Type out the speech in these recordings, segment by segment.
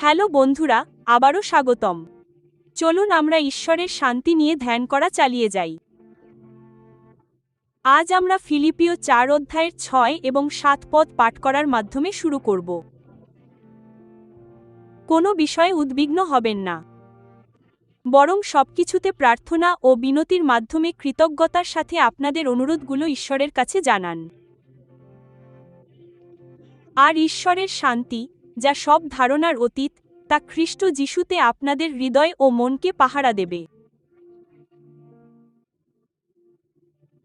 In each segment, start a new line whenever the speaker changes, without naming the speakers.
Hello বন্ধুরা, আবারও স্বাগতম। চলুন আমরা ঈশ্বরের শান্তি নিয়ে ধ্যান করা চালিয়ে যাই। আজ আমরা ফিলিপিও 4 অধ্যায়ের 6 এবং 7 পদ পাঠ করার মাধ্যমে শুরু করব। কোনো বিষয়ে উদ্বিগ্ন হবেন না, বরং সবকিছুতে প্রার্থনা ও বিনতির মাধ্যমে কৃতজ্ঞতার সাথে আপনাদের অনুরোধগুলো ঈশ্বরের কাছে জানান। আর ঈশ্বরের শান্তি, যা সব ধারণার অতীত, তা খ্রিস্ট যিশুতে আপনাদের হৃদয় ও মনকে পাহারা দেবে।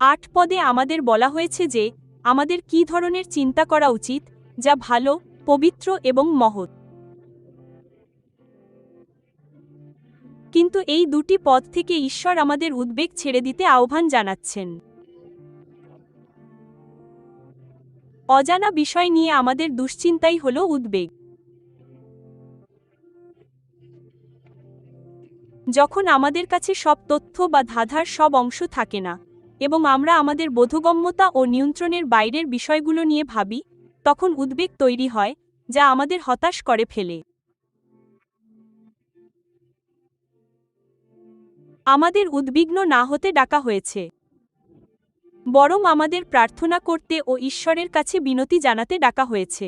8 পদে আমাদের বলা হয়েছে যে আমাদের কী ধরনের চিন্তা করা উচিত, যা ভালো, পবিত্র এবং মহৎ। কিন্তু এই দুটি পদ থেকে ঈশ্বর আমাদের উদ্বেগ ছেড়ে দিতে আহ্বান জানাচ্ছেন। অজানা বিষয় নিয়ে আমাদের দুশ্চিন্তাই হল উদ্বেগ। যখন আমাদের কাছে সব তথ্য বা ধাঁধার সব অংশ থাকে না, এবং আমরা আমাদের বোধগম্যতা ও নিয়ন্ত্রণের বাইরের বিষয়গুলো নিয়ে ভাবি, তখন উদ্বেগ তৈরি হয়, যা আমাদের হতাশ করে ফেলে। আমাদের উদ্বিগ্ন না হতে ডাকা হয়েছে, বরং আমাদের প্রার্থনা করতে ও ঈশ্বরের কাছে বিনতি জানাতে ডাকা হয়েছে।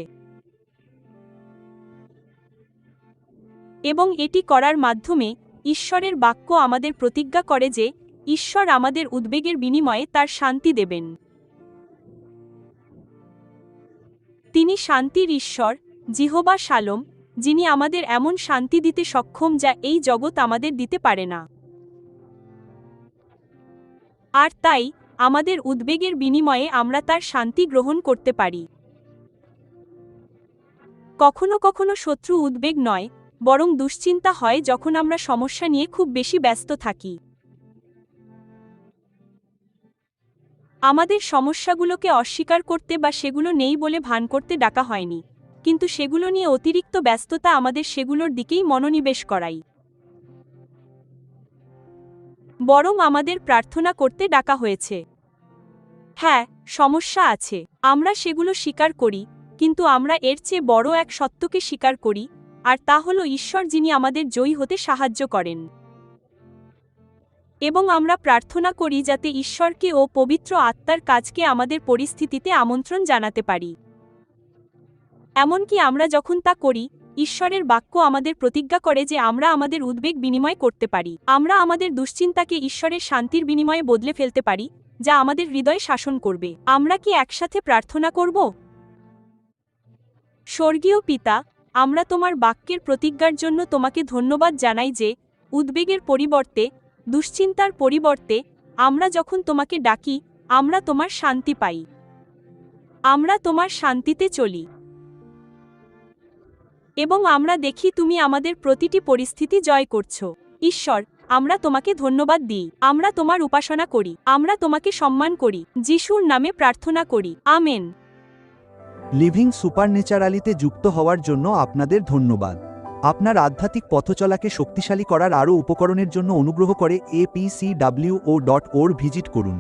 এবং এটি করার মাধ্যমে ঈশ্বরের বাক্য আমাদের প্রতিজ্ঞা করে যে ঈশ্বর আমাদের উদ্বেগের বিনিময়ে তার শান্তি দেবেন। তিনি শান্তির ঈশ্বর, জিহোবা শালোম, যিনি আমাদের এমন শান্তি দিতে সক্ষম যা এই জগৎ আমাদের দিতে পারে না। আর তাই আমাদের উদ্বেগের বিনিময়ে আমরা তার শান্তি গ্রহণ করতে পারি। কখনো কখনো শত্রু উদ্বেগ নয়, বরং দুশ্চিন্তা হয় যখন আমরা সমস্যা নিয়ে খুব বেশি ব্যস্ত থাকি। আমাদের সমস্যাগুলোকে অস্বীকার করতে বা সেগুলো নেই বলে ভান করতে ডাকা হয়নি, কিন্তু সেগুলো নিয়ে অতিরিক্ত ব্যস্ততা আমাদের সেগুলোর দিকেই মনোনিবেশ করায়। বরং আমাদের প্রার্থনা করতে ডাকা হয়েছে। হ্যাঁ, সমস্যা আছে, আমরা সেগুলো স্বীকার করি, কিন্তু আমরা এর চেয়ে বড় এক সত্যকে স্বীকার করি, আর তা হল ঈশ্বর, যিনি আমাদের জয়ী হতে সাহায্য করেন। এবং আমরা প্রার্থনা করি যাতে ঈশ্বরকে ও পবিত্র আত্মার কাজকে আমাদের পরিস্থিতিতে আমন্ত্রণ জানাতে পারি। এমনকি আমরা যখন তা করি, ঈশ্বরের বাক্য আমাদের প্রতিজ্ঞা করে যে আমরা আমাদের উদ্বেগ বিনিময় করতে পারি। আমরা আমাদের দুশ্চিন্তাকে ঈশ্বরের শান্তির বিনিময়ে বদলে ফেলতে পারি, যা আমাদের হৃদয় শাসন করবে। আমরা কি একসাথে প্রার্থনা করব? স্বর্গীয় পিতা, আমরা তোমার বাক্যের প্রতিজ্ঞার জন্য তোমাকে ধন্যবাদ জানাই যে উদ্বেগের পরিবর্তে, দুশ্চিন্তার পরিবর্তে, আমরা যখন তোমাকে ডাকি, আমরা তোমার শান্তি পাই। আমরা তোমার শান্তিতে চলি, এবং আমরা দেখি তুমি আমাদের প্রতিটি পরিস্থিতি জয় করছো। ঈশ্বর, আমরা তোমাকে ধন্যবাদ দিই। আমরা তোমার উপাসনা করি, আমরা তোমাকে সম্মান করি। যিশুর নামে প্রার্থনা করি, আমেন।
লিভিং সুপারন্যাচারালিতে যুক্ত হওয়ার জন্য আপনাদের ধন্যবাদ। আপনার আধ্যাত্মিক পথচলাকে শক্তিশালী করার আরও উপকরণের জন্য অনুগ্রহ করে apcwo.org ভিজিট করুন।